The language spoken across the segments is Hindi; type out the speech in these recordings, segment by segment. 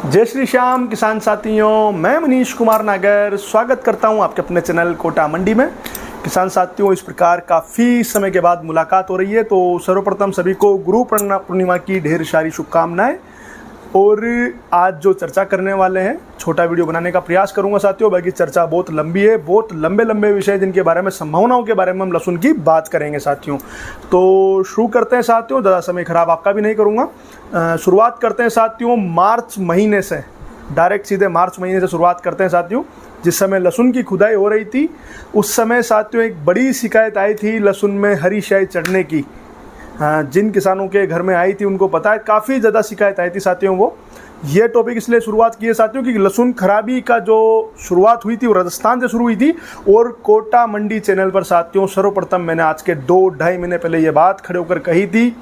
जय श्री श्याम किसान साथियों, मैं मनीष कुमार नागर स्वागत करता हूं आपके अपने चैनल कोटा मंडी में। किसान साथियों, इस प्रकार काफ़ी समय के बाद मुलाकात हो रही है, तो सर्वप्रथम सभी को गुरु पूर्णिमा की ढेर सारी शुभकामनाएं। और आज जो चर्चा करने वाले हैं, छोटा वीडियो बनाने का प्रयास करूंगा साथियों, बाकी चर्चा बहुत लंबी है, बहुत लंबे लंबे विषय जिनके बारे में, संभावनाओं के बारे में हम लहसुन की बात करेंगे साथियों। तो शुरू करते हैं साथियों, ज़्यादा समय खराब आपका भी नहीं करूंगा। शुरुआत करते हैं साथियों मार्च महीने से, डायरेक्ट सीधे मार्च महीने से शुरुआत करते हैं साथियों। जिस समय लहसुन की खुदाई हो रही थी उस समय साथियों एक बड़ी शिकायत आई थी लहसुन में हरी शाई चढ़ने की। जिन किसानों के घर में आई थी उनको पता है, काफ़ी ज़्यादा शिकायत आई थी साथियों। वो ये टॉपिक इसलिए शुरुआत की है साथियों कि लहसुन खराबी का जो शुरुआत हुई थी वो राजस्थान से शुरू हुई थी। और कोटा मंडी चैनल पर साथियों सर्वप्रथम मैंने आज के 2-2.5 महीने पहले ये बात खड़े होकर कही थी,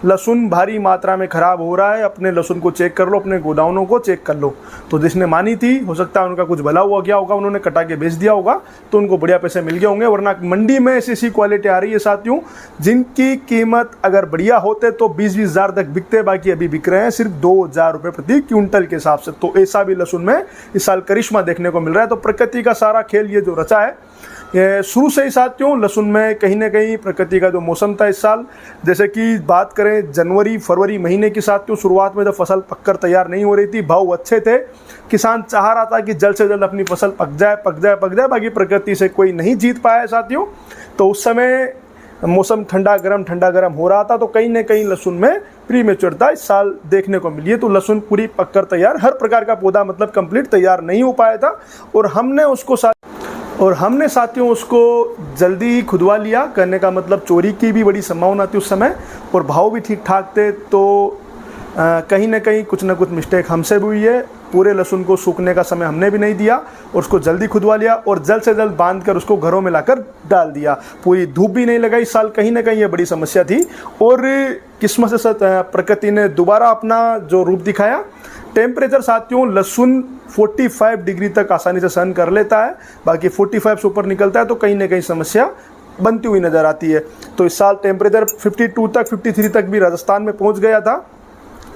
लहसुन भारी मात्रा में ख़राब हो रहा है, अपने लहसुन को चेक कर लो, अपने गोदामों को चेक कर लो। तो जिसने मानी थी, हो सकता है उनका कुछ भला हुआ गया होगा, उन्होंने कटा के बेच दिया होगा, तो उनको बढ़िया पैसे मिल गए होंगे। वरना मंडी में ऐसी क्वालिटी आ रही है साथियों जिनकी कीमत अगर बढ़िया होते तो 20-20 हज़ार तक बिकते, बाकी अभी बिक रहे हैं सिर्फ 2,000 रुपये प्रति क्विंटल के हिसाब से। तो ऐसा भी लहसुन में इस साल करिश्मा देखने को मिल रहा है। तो प्रकृति का सारा खेल ये जो रचा है, ये शुरू से ही साथियों लहसुन में कहीं ना कहीं प्रकृति का जो मौसम था इस साल, जैसे कि बात करें जनवरी फरवरी महीने की साथियों, शुरुआत में जब फसल पककर तैयार नहीं हो रही थी, भाव अच्छे थे, किसान चाह रहा था कि जल्द से जल्द अपनी फसल पक जाए, बाकी प्रकृति से कोई नहीं जीत पाया साथियों। तो उस समय मौसम ठंडा गर्म हो रहा था, तो कहीं ना कहीं लहसुन में प्रीमेच्योरता इस साल देखने को मिली है। तो लहसुन पूरी पककर तैयार, हर प्रकार का पौधा मतलब कंप्लीट तैयार नहीं हो पाया था, और हमने साथियों उसको जल्दी खुदवा लिया। करने का मतलब चोरी की भी बड़ी संभावना थी उस समय, और भाव भी ठीक ठाक थे। तो कहीं ना कहीं कुछ ना कुछ मिस्टेक हमसे भी हुई है। पूरे लहसुन को सूखने का समय हमने भी नहीं दिया और उसको जल्दी खुदवा लिया, और जल्द से जल्द बांध कर उसको घरों में लाकर डाल दिया। पूरी धूप भी नहीं लगाई इस साल, कहीं ना कहीं ये बड़ी समस्या थी। और किस्मत से प्रकृति ने दोबारा अपना जो रूप दिखाया। टेम्परेचर साथियों लहसुन 45 डिग्री तक आसानी से सहन कर लेता है, बाकी 45 से ऊपर निकलता है तो कहीं ना कहीं समस्या बनती हुई नजर आती है। तो इस साल टेम्परेचर 52 तक 53 तक भी राजस्थान में पहुंच गया था।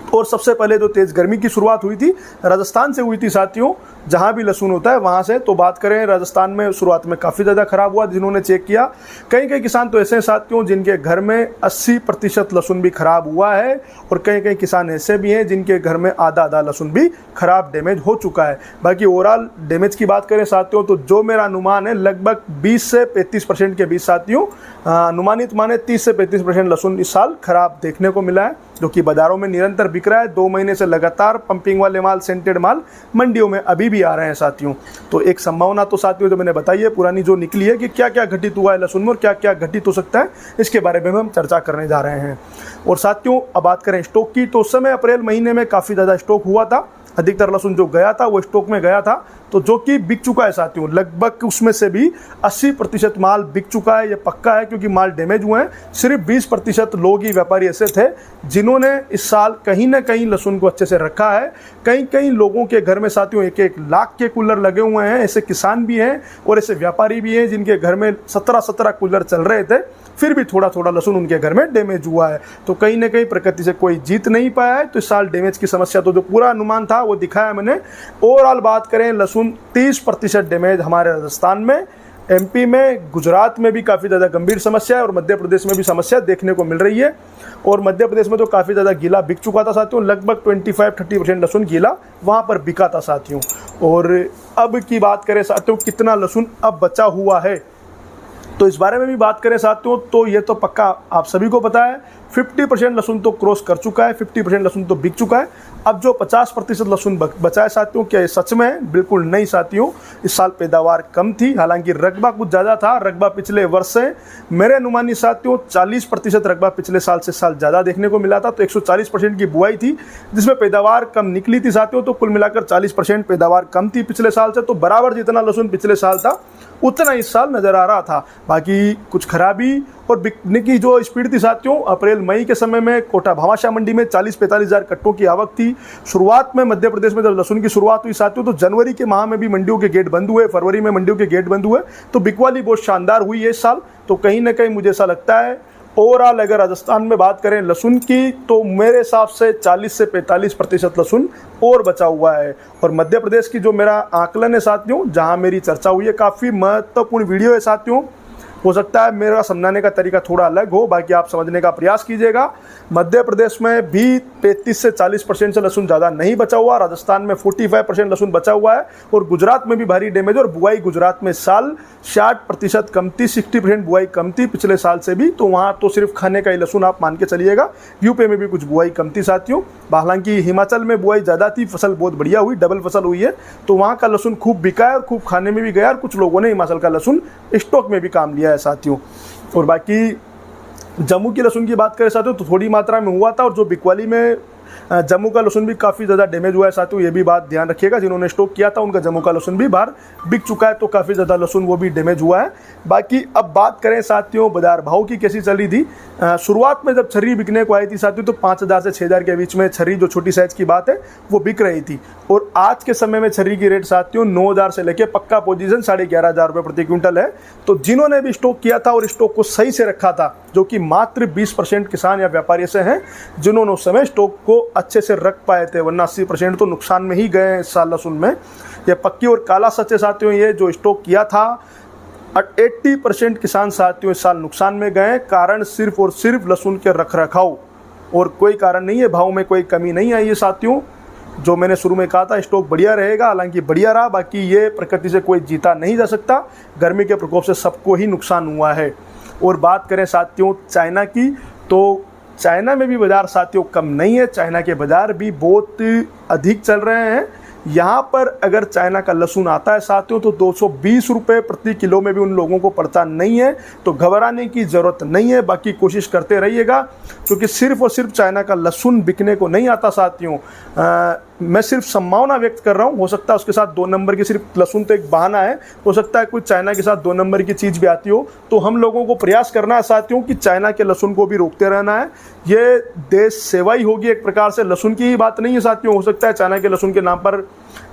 और सबसे पहले जो तेज गर्मी की शुरुआत हुई थी राजस्थान से हुई थी साथियों, जहां भी लहसुन होता है वहां से। तो बात करें राजस्थान में शुरुआत में काफ़ी ज़्यादा खराब हुआ, जिन्होंने चेक किया। कई किसान तो ऐसे हैं साथियों जिनके घर में 80% लहसुन भी खराब हुआ है, और कई किसान ऐसे भी हैं जिनके घर में आधा लहसुन भी खराब डैमेज हो चुका है। बाकी ओवरऑल डैमेज की बात करें साथियों, तो जो मेरा अनुमान है लगभग 20 से 35% के बीच साथियों, अनुमानित माने 30 से 35% लहसुन इस साल खराब देखने को मिला है, जो कि बाजारों में निरंतर बिक रहा है। 2 महीने से लगातार पंपिंग वाले माल, सेंटेड माल मंडियों में अभी भी आ रहे हैं साथियों। तो एक संभावना तो साथियों जो मैंने बताई है पुरानी जो निकली है कि क्या क्या घटित हुआ है लहसुन में और क्या क्या घटित हो सकता है, इसके बारे में हम चर्चा करने जा रहे हैं। और साथियों अब बात करें स्टॉक की, तो उस समय अप्रैल महीने में काफ़ी ज़्यादा स्टॉक हुआ था। अधिकतर लहसुन जो गया था वो स्टॉक में गया था, तो जो कि बिक चुका है साथियों। लगभग उसमें से भी 80% माल बिक चुका है, ये पक्का है, क्योंकि माल डैमेज हुए हैं। सिर्फ 20% लोग ही व्यापारी ऐसे थे जिन्होंने इस साल कहीं ना कहीं लहसुन को अच्छे से रखा है। कई लोगों के घर में साथियों 1-1 लाख के कूलर लगे हुए हैं। ऐसे किसान भी हैं और ऐसे व्यापारी भी हैं जिनके घर में 17 कूलर चल रहे थे, फिर भी थोड़ा लहसुन उनके घर में डैमेज हुआ है। तो कहीं ना कहीं प्रकृति से कोई जीत नहीं पाया है। तो इस साल डैमेज की समस्या तो जो पूरा अनुमान था वो दिखाया मैंने। ओवरऑल बात करें लहसुन 30% डैमेज हमारे राजस्थान में, एमपी में, गुजरात में भी काफ़ी ज़्यादा गंभीर समस्या है, और मध्य प्रदेश में भी समस्या देखने को मिल रही है। और मध्य प्रदेश में तो काफ़ी ज़्यादा गीला बिक चुका था साथियों, लगभग 25-30% लहसुन गीला वहाँ पर बिका था साथियों। और अब की बात करें साथियों कितना लहसुन अब बचा हुआ है, तो इस बारे में भी बात करें साथियों, तो ये तो पक्का आप सभी को पता है 50% लहसुन तो क्रॉस कर चुका है, 50% लहसुन तो बिक चुका है। अब जो 50% लहसुन बचा है साथियों, क्या ये सच में है? बिल्कुल नहीं साथियों। इस साल पैदावार कम थी, हालांकि रकबा कुछ ज़्यादा था। रकबा पिछले वर्ष से मेरे अनुमानी साथियों 40% रकबा पिछले साल से साल ज़्यादा देखने को मिला था। तो 140% की बुआई थी जिसमें पैदावार कम निकली थी साथियों। तो कुल मिलाकर 40% पैदावार कम थी पिछले साल से। तो बराबर जितना लहसुन पिछले साल था उतना इस साल नज़र आ रहा था। बाकी कुछ खराबी और बिकने की जो स्पीड थी साथियों, अप्रैल मई के समय में कोटा भामाशाह मंडी में 40-45 हज़ार कट्टों की आवक थी। शुरुआत में मध्य प्रदेश में जब लहसुन की शुरुआत हुई साथियों, तो जनवरी के माह में भी मंडियों के गेट बंद हुए, फरवरी में मंडियों के गेट बंद हुए, तो बिकवाली बहुत शानदार हुई है इस साल। तो कहीं ना कहीं मुझे ऐसा लगता है ओवरऑल अगर राजस्थान में बात करें लहसुन की, तो मेरे हिसाब से 40 से 45% लहसुन और बचा हुआ है। और मध्य प्रदेश की जो मेरा आकलन है साथियों, जहां मेरी चर्चा हुई है, काफ़ी महत्वपूर्ण वीडियो है साथियों। हो सकता है मेरा समझाने का तरीका थोड़ा अलग हो, बाकी आप समझने का प्रयास कीजिएगा। मध्य प्रदेश में भी 35 से 40% से लहसुन ज़्यादा नहीं बचा हुआ, राजस्थान में 45% लहसुन बचा हुआ है, और गुजरात में भी भारी डैमेज। और बुआई गुजरात में साल 60% कम थी, 60% बुआई कम थी पिछले साल से भी, तो वहाँ तो सिर्फ खाने का ही लहसुन आप मान के चलिएगा। यूपी में भी कुछ बुआई कम थी साथियों। हालांकि हिमाचल में बुआई ज़्यादा थी, फसल बहुत बढ़िया हुई, डबल फसल हुई है, तो वहाँ का लहसुन खूब बिका है और खूब खाने में भी गया, और कुछ लोगों ने हिमाचल का लहसुन स्टॉक में भी काम लिया है साथियों। और बाकी जम्मू की लहसुन की बात करें साथियों, तो थोड़ी मात्रा में हुआ था, और जो बिकवाली में जम्मू का लहसुन भी काफ़ी ज़्यादा डैमेज हुआ है साथियों, ये भी बात ध्यान रखिएगा। जिन्होंने स्टॉक किया था उनका जम्मू का लहसुन भी बाहर बिक चुका है, तो काफ़ी ज़्यादा लहसुन वो भी डैमेज हुआ है। बाकी अब बात करें साथियों बाजार भाव की कैसी चल रही थी। शुरुआत में जब छर्री बिकने को आई थी साथियों, तो 5000 से 6000 के बीच में छर्री, जो छोटी साइज़ की बात है, वो बिक रही थी। और आज के समय में छर्री की रेट साथियों 9000 से लेके पक्का पोजीशन 11,500 रुपये प्रति क्विंटल है। तो जिन्होंने भी स्टॉक किया था और स्टॉक को सही से रखा था, जो कि मात्र 20% किसान या व्यापारी से हैं जिन्होंने उस समय स्टॉक को अच्छे से रख पाए थे, वरना 80% तो नुकसान में ही गए इस साल लहसुन में। ये पक्की और काला सच है साथियों, ये जो स्टॉक किया था 80% किसान साथियों इस साल नुकसान में गए। कारण सिर्फ और सिर्फ लहसुन के रख रखाव, और कोई कारण नहीं है। भाव में कोई कमी नहीं आई है साथियों। जो मैंने शुरू में कहा था स्टॉक बढ़िया रहेगा, हालांकि बढ़िया रहा। बाकी ये प्रकृति से कोई जीता नहीं जा सकता, गर्मी के प्रकोप से सबको ही नुकसान हुआ है। और बात करें साथियों चाइना की, तो चाइना में भी बाज़ार साथियों कम नहीं है, चाइना के बाज़ार भी बहुत अधिक चल रहे हैं। यहाँ पर अगर चाइना का लहसुन आता है साथियों, तो 220 रुपये प्रति किलो में भी उन लोगों को पड़ता नहीं है, तो घबराने की ज़रूरत नहीं है। बाकी कोशिश करते रहिएगा, क्योंकि सिर्फ और सिर्फ चाइना का लहसुन बिकने को नहीं आता साथियों। मैं सिर्फ संभावना व्यक्त कर रहा हूँ, हो सकता है उसके साथ 2 नंबर की, सिर्फ लहसुन तो एक बहाना है, हो सकता है कुछ चाइना के साथ 2 नंबर की चीज़ भी आती हो। तो हम लोगों को प्रयास करना है साथियों कि चाइना के लहसुन को भी रोकते रहना है। ये देश सेवा ही होगी एक प्रकार से, लहसुन की ही बात नहीं है साथियों। हो सकता है चाइना के लहसुन के नाम पर,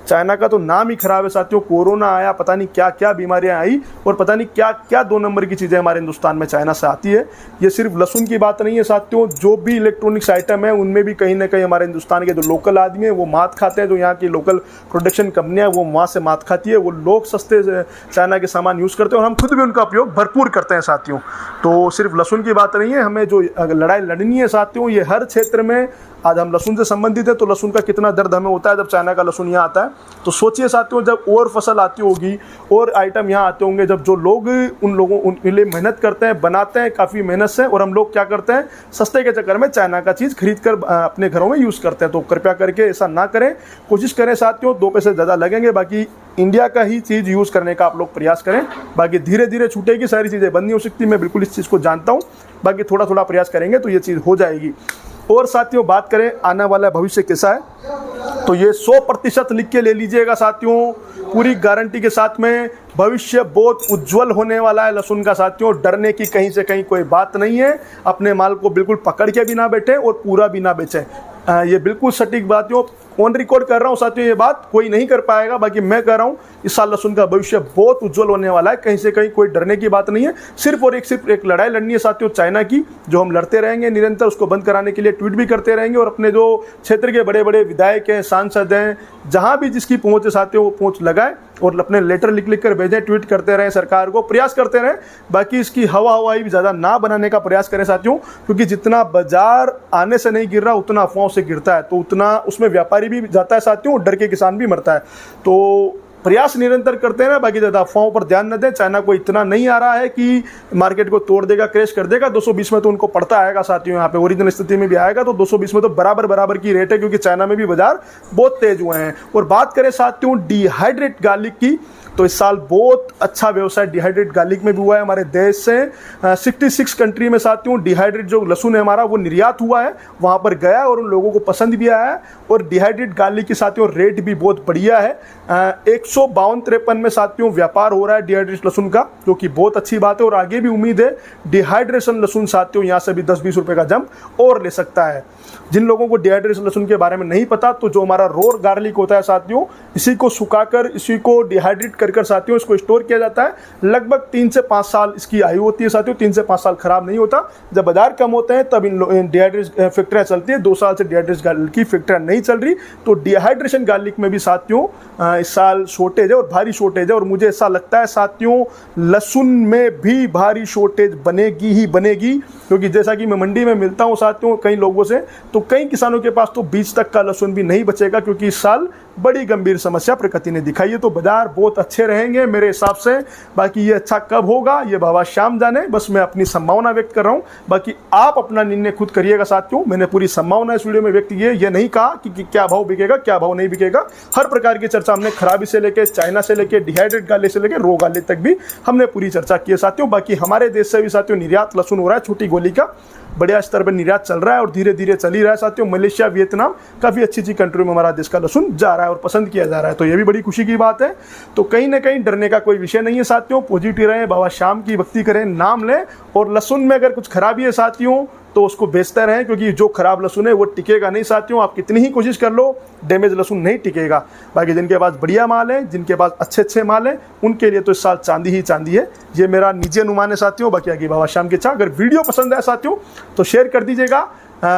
चाइना का तो नाम ही खराब है साथियों, कोरोना आया, पता नहीं क्या क्या बीमारियां आई, और पता नहीं क्या क्या 2 नंबर की चीज़ें हमारे हिंदुस्तान में चाइना से आती है। ये सिर्फ लहसुन की बात नहीं है साथियों, जो भी इलेक्ट्रॉनिक्स आइटम है उनमें भी कहीं ना कहीं हमारे हिंदुस्तान के जो लोकल आदमी है वो मात खाते हैं। जो यहाँ की लोकल प्रोडक्शन कंपनियां वो वहाँ से मात खाती है, वो लोग सस्ते चाइना के सामान यूज़ करते हैं, और हम खुद भी उनका उपयोग भरपूर करते हैं साथियों। तो सिर्फ लहसुन की बात नहीं है, हमें जो लड़ाई लड़नी है साथियों, ये हर क्षेत्र में। आज हम लहसुन से संबंधित है, तो लहसुन का कितना दर्द हमें होता है जब चाइना का लहसुन यहाँ आता है। तो सोचिए साथियों, जब और फसल आती होगी और आइटम यहाँ आते होंगे, जब जो लोग उन लोगों उनके लिए मेहनत करते हैं, बनाते हैं काफ़ी मेहनत से, और हम लोग क्या करते हैं, सस्ते के चक्कर में चाइना का चीज़ खरीद कर अपने घरों में यूज़ करते हैं। तो कृपया करके ऐसा ना करें, कोशिश करें साथियों, 2 पैसे ज़्यादा लगेंगे, बाकी इंडिया का ही चीज़ यूज़ करने का आप लोग प्रयास करें। बाकी धीरे धीरे छूटेगी, सारी चीज़ें बंद नहीं हो सकती, मैं बिल्कुल इस चीज़ को जानता हूँ। बाकी थोड़ा थोड़ा प्रयास करेंगे तो ये चीज़ हो जाएगी। और साथियों बात करें आने वाला भविष्य कैसा है, तो ये 100% लिख के ले लीजिएगा साथियों, पूरी गारंटी के साथ में। भविष्य बहुत उज्जवल होने वाला है लहसुन का साथियों, डरने की कहीं से कहीं कोई बात नहीं है। अपने माल को बिल्कुल पकड़ के भी ना बैठे और पूरा भी ना बेचें, ये बिल्कुल सटीक बात है। ऑन रिकॉर्ड कर रहा हूँ साथियों, ये बात कोई नहीं कर पाएगा, बाकी मैं कह रहा हूँ इस साल लहसुन का भविष्य बहुत उज्जवल होने वाला है। कहीं से कहीं कोई डरने की बात नहीं है, सिर्फ एक लड़ाई लड़नी है साथियों चाइना की, जो हम लड़ते रहेंगे निरंतर। उसको बंद कराने के लिए ट्वीट भी करते रहेंगे, और अपने जो क्षेत्र के बड़े बड़े विधायक हैं, सांसद हैं, जहाँ भी जिसकी पहुँच है साथियों, वो पहुँच लगाए और अपने लेटर लिख लिख कर भेजें, ट्वीट करते रहें, सरकार को प्रयास करते रहें। बाकी इसकी हवाई भी ज़्यादा ना बनाने का प्रयास करें साथियों, क्योंकि जितना बाजार आने से नहीं गिर रहा उतना अफवाहों से गिरता है, तो उतना उसमें व्यापारी भी जाता है साथियों, डर के किसान भी मरता है। तो प्रयास निरंतर करते हैं, बाकी ज़्यादा अफवाहों पर ध्यान न दें। चाइना को इतना नहीं आ रहा है कि मार्केट को तोड़ देगा, क्रैश कर देगा। 220 में तो उनको पड़ता आएगा साथियों, यहाँ पे ओरिजिनल स्थिति में भी आएगा, तो 220 में तो बराबर की रेट है, क्योंकि चाइना में भी बाजार बहुत तेज हुए हैं। और बात करें साथियों डिहाइड्रेट गार्लिक की, तो इस साल बहुत अच्छा व्यवसाय डिहाइड्रेट गार्लिक में भी हुआ है हमारे देश से। 66 कंट्री में साथियों डिहाइड्रेट जो लहसुन है हमारा वो निर्यात हुआ है, वहाँ पर गया और उन लोगों को पसंद भी आया है। और डिहाइड्रेट गार्लिक की साथियों रेट भी बहुत बढ़िया है। 152-53 में साथियों व्यापार हो रहा है डिहाइड्रेट लहसुन का, जो कि बहुत अच्छी बात है। और आगे भी उम्मीद है डिहाइड्रेशन लहसुन साथियों यहाँ से भी 10-20 रुपये का जंप और ले सकता है। जिन लोगों को डिहाइड्रेशन लहसुन के बारे में नहीं पता, तो जो हमारा रॉ गार्लिक होता है साथियों, इसी को सुखाकर इसी को डिहाइड्रेट कर साथियों इसको स्टोर किया जाता है। लगभग 3 से 5 साल इसकी आयु होती है साथियों, 3 से 5 साल खराब नहीं होता। जब बाजार कम होते हैं तब इन डिहाइड्रेशन फैक्ट्रियाँ चलती है। 2 साल से डिहाइड्रेशन गार्लिक की फैक्ट्रियाँ नहीं चल रही, तो डिहाइड्रेशन गार्लिक में भी साथियों इस साल शॉर्टेज है और भारी शॉर्टेज है। और मुझे ऐसा लगता है साथियों लहसुन में भी भारी शॉर्टेज बनेगी ही बनेगी, क्योंकि जैसा कि मैं मंडी में मिलता हूँ साथियों कई लोगों से, तो कई किसानों के पास तो बीज तक का लहसुन भी नहीं बचेगा, क्योंकि इस साल बड़ी गंभीर समस्या प्रकृति ने दिखाई है। तो बाजार बहुत अच्छे रहेंगे मेरे हिसाब से। बाकी ये अच्छा कब होगा ये बाबा श्याम जाने, बस मैं अपनी संभावना व्यक्त कर रहा हूँ। बाकी आप अपना निर्णय खुद करिएगा साथियों। मैंने पूरी संभावना इस वीडियो में व्यक्त की है, ये नहीं कहा कि क्या भाव बिकेगा क्या भाव नहीं बिकेगा। हर प्रकार की चर्चा हमने खराबी से लेकर, चाइना से लेकर, डिहाइड्रेट गार्लिक से लेकर रो गार्लिक तक भी हमने पूरी चर्चा की है साथियों। बाकी हमारे देश से भी साथियों निर्यात लहसुन हो रहा है, छोटी गोली का बढ़िया स्तर पर निर्यात चल रहा है और धीरे धीरे चल ही रहा है साथियों। मलेशिया, वियतनाम काफ़ी अच्छी कंट्री में हमारा देश का लहसुन जा रहा है और पसंद किया जा रहा है, तो ये भी बड़ी खुशी की बात है। तो कहीं ना कहीं डरने का कोई विषय नहीं है साथियों। पॉजिटिव रहें, बाबा श्याम की भक्ति करें, नाम लें, और लहसुन में अगर कुछ खराबी है साथियों तो उसको बेचते रहें, क्योंकि जो खराब लहसुन है वो टिकेगा नहीं साथियों। आप कितनी ही कोशिश कर लो डैमेज लहसुन नहीं टिकेगा। बाकी जिनके पास बढ़िया माल है, जिनके पास अच्छे माल है, उनके लिए तो इस साल चांदी ही चांदी है। ये मेरा निजी अनुमान है साथियों। बाकी आगे बाबा श्याम की इच्छा। अगर वीडियो पसंद है साथियों तो शेयर कर दीजिएगा।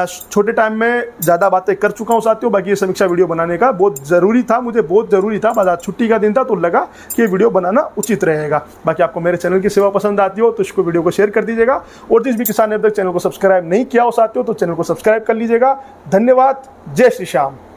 छोटे टाइम में ज़्यादा बातें कर चुका हूँ साथियों। बाकी ये समीक्षा वीडियो बनाने का बहुत ज़रूरी था, मुझे बहुत ज़रूरी था। बाजार छुट्टी का दिन था तो लगा कि ये वीडियो बनाना उचित रहेगा। बाकी आपको मेरे चैनल की सेवा पसंद आती हो तो इसको वीडियो को शेयर कर दीजिएगा। और जिस भी किसान ने अब तक चैनल को सब्सक्राइब नहीं किया हो साथियों तो चैनल को सब्सक्राइब कर लीजिएगा। धन्यवाद। जय श्री श्याम।